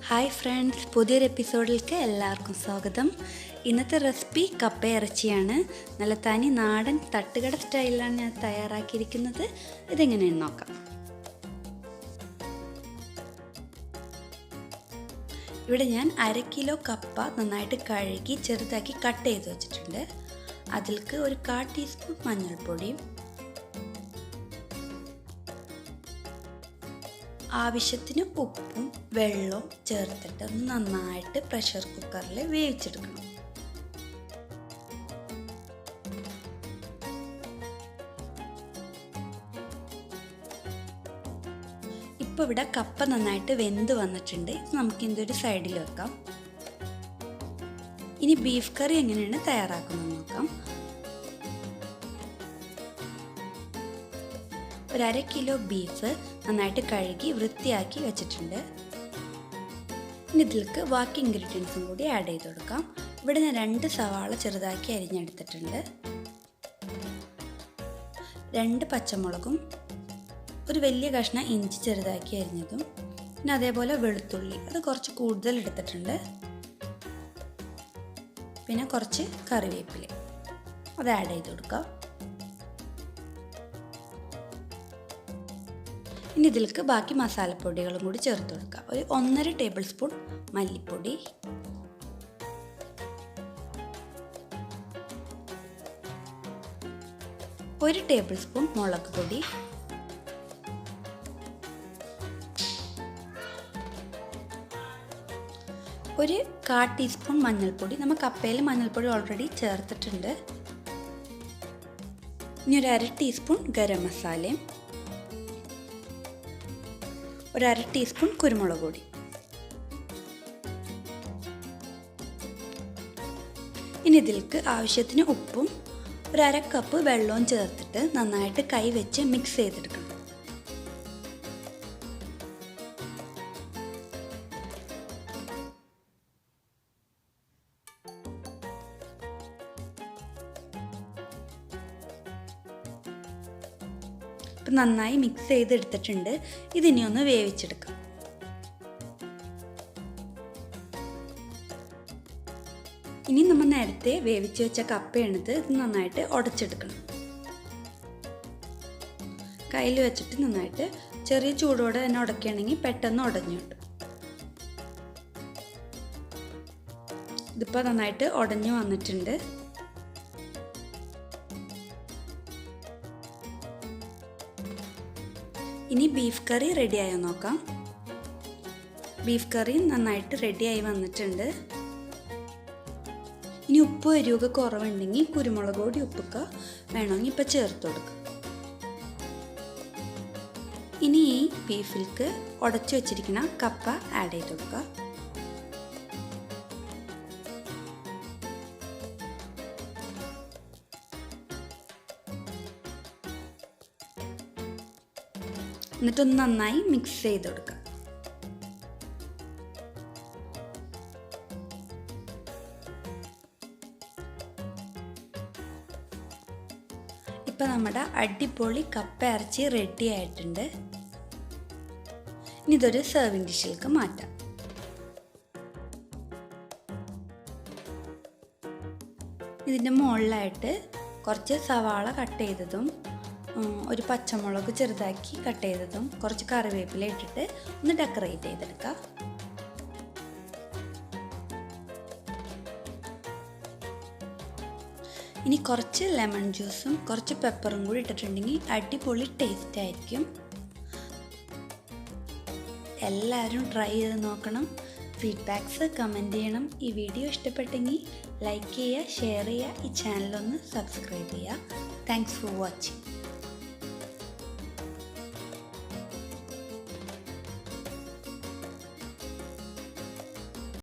Hi friends, പുതിയൊരു എപ്പിസോഡിലേക്ക് എല്ലാവർക്കും സ്വാഗതം. ഇന്നത്തെ റെസിപ്പി കപ്പ ഇറച്ചിയാണ്. നല്ല തനി നാടൻ തട്ടുകട സ്റ്റൈലിലാണ് ഞാൻ തയ്യാറാക്കിയിരിക്കുന്നത്. ഇതെങ്ങനെയെന്ന് നോക്കാം. ഇവിടെ ഞാൻ 1/2 കിലോ കപ്പ നന്നായിട്ട് കഴുകി ചെറുതാക്കി കട്ട് ചെയ്ത് വെച്ചിട്ടുണ്ട്. അതിലേക്ക് ഒരു 1/4 ടീസ്പൂൺ മഞ്ഞൾപ്പൊടിയും ആവശ്യത്തിന് ഉപ്പും വെള്ളവും ചേർത്തിട്ട് ഒന്ന് നന്നായിട്ട് പ്രഷർ കുക്കറിൽ വേവിച്ചെടുക്കണം. ഇപ്പോൾ ഇവിടെ കപ്പ നന്നായിട്ട് വെന്ത് വന്നിട്ടുണ്ട്. നമുക്കിതിൻ്റെ ഒരു സൈഡിൽ വെക്കാം. ഇനി ബീഫ് കറി എങ്ങനെയാണ് തയ്യാറാക്കുന്നത് നോക്കാം. 1/2 കിലോ ബീഫ് നന്നായിട്ട് കഴുകി വൃത്തിയാക്കി വെച്ചിട്ടുണ്ട്. ഇനി ഇതിലേക്ക് ബാക്കി ഇൻഗ്രീഡിയൻസും കൂടി ആഡ് ചെയ്ത് കൊടുക്കാം. ഇവിടെ ഞാൻ 2 സവാള ചെറുതാക്കി അരിഞ്ഞെടുത്തിട്ടുണ്ട്, 2 പച്ചമുളകും ഒരു വലിയ കഷ്ണം ഇഞ്ചി ചെറുതാക്കി അരിഞ്ഞതും, പിന്നെ അതേപോലെ വെളുത്തുള്ളി അത് കുറച്ച് കൂടുതൽ എടുത്തിട്ടുണ്ട്, പിന്നെ കുറച്ച് കറിവേപ്പില അത് ആഡ് ചെയ്ത് കൊടുക്കാം. ഇനി ഇതിലേക്ക് ബാക്കി മസാലപ്പൊടികളും കൂടി ചേർത്ത് കൊടുക്കുക. ഒരു 1.5 ടേബിൾ സ്പൂൺ മല്ലിപ്പൊടി, 1 ടേബിൾ സ്പൂൺ മുളക് പൊടി, ഒരു 1/4 ടീസ്പൂൺ മഞ്ഞൾപ്പൊടി. നമ്മൾ കപ്പയിൽ മഞ്ഞൾപ്പൊടി ഓൾറെഡി ചേർത്തിട്ടുണ്ട്. ഇനി ഒരു 1/2 ടീസ്പൂൺ ഗരം മസാലയും, ഒരു 1/2 ടീസ്പൂൺ കുരുമുളക് പൊടി. ഇനി ഇതിലേക്ക് ആവശ്യത്തിന് ഉപ്പും ഒരു 1/2 കപ്പ് വെള്ളവും ചേർത്തിട്ട് നന്നായിട്ട് കൈ വെച്ച് മിക്സ് ചെയ്തെടുക്കണം. ഇപ്പം നന്നായി മിക്സ് ചെയ്തെടുത്തിട്ടുണ്ട്. ഇതിനി ഒന്ന് വേവിച്ചെടുക്കാം. ഇനി നമ്മൾ നേരത്തെ വേവിച്ച് വെച്ച കപ്പയാണിത്. ഇത് നന്നായിട്ട് ഉടച്ചെടുക്കണം. കയ്യിൽ വെച്ചിട്ട് നന്നായിട്ട് ചെറിയ ചൂടോടെ തന്നെ ഉടക്കുകയാണെങ്കിൽ പെട്ടെന്ന് ഉടഞ്ഞു കിട്ടും. ഇതിപ്പോൾ നന്നായിട്ട് ഉടഞ്ഞു വന്നിട്ടുണ്ട്. ഇനി ബീഫ് കറി റെഡിയായോ നോക്കാം. ബീഫ് കറി നന്നായിട്ട് റെഡിയായി വന്നിട്ടുണ്ട്. ഇനി ഉപ്പ് എരിവൊക്കെ കുറവുണ്ടെങ്കിൽ കുരുമുളക് പൊടി ഉപ്പൊക്കെ വേണമെങ്കിൽ ഇപ്പം ചേർത്ത് കൊടുക്കുക. ഇനി ഈ ബീഫിലേക്ക് ഉടച്ചു വെച്ചിരിക്കുന്ന കപ്പ ആഡ് ചെയ്ത് കൊടുക്കുക. എന്നിട്ടൊന്ന് നന്നായി മിക്സ് ചെയ്ത് കൊടുക്കുക. ഇപ്പം നമ്മുടെ അടിപൊളി കപ്പ ഇറച്ചി റെഡി ആയിട്ടുണ്ട്. ഇനി ഇതൊരു സെർവിങ് ഡിഷിലേക്ക് മാറ്റാം. ഇതിൻ്റെ മുകളിലായിട്ട് കുറച്ച് സവാള കട്ട് ചെയ്തതും ഒരു പച്ചമുളക് ചെറുതാക്കി കട്ട് ചെയ്തതും കുറച്ച് കറിവേപ്പില ഇട്ടിട്ട് ഒന്ന് ഡെക്കറേറ്റ് ചെയ്തെടുക്കുക. ഇനി കുറച്ച് ലെമൺ ജ്യൂസും കുറച്ച് പെപ്പറും കൂടി ഇട്ടിട്ടുണ്ടെങ്കിൽ അടിപൊളി ടേസ്റ്റ് ആയിരിക്കും. എല്ലാവരും ട്രൈ ചെയ്ത് നോക്കണം. ഫീഡ്ബാക്ക്സ് കമൻറ്റ് ചെയ്യണം. ഈ വീഡിയോ ഇഷ്ടപ്പെട്ടെങ്കിൽ ലൈക്ക് ചെയ്യുക, ഷെയർ ചെയ്യുക, ഈ ചാനലൊന്ന് സബ്സ്ക്രൈബ് ചെയ്യുക. Thanks for watching.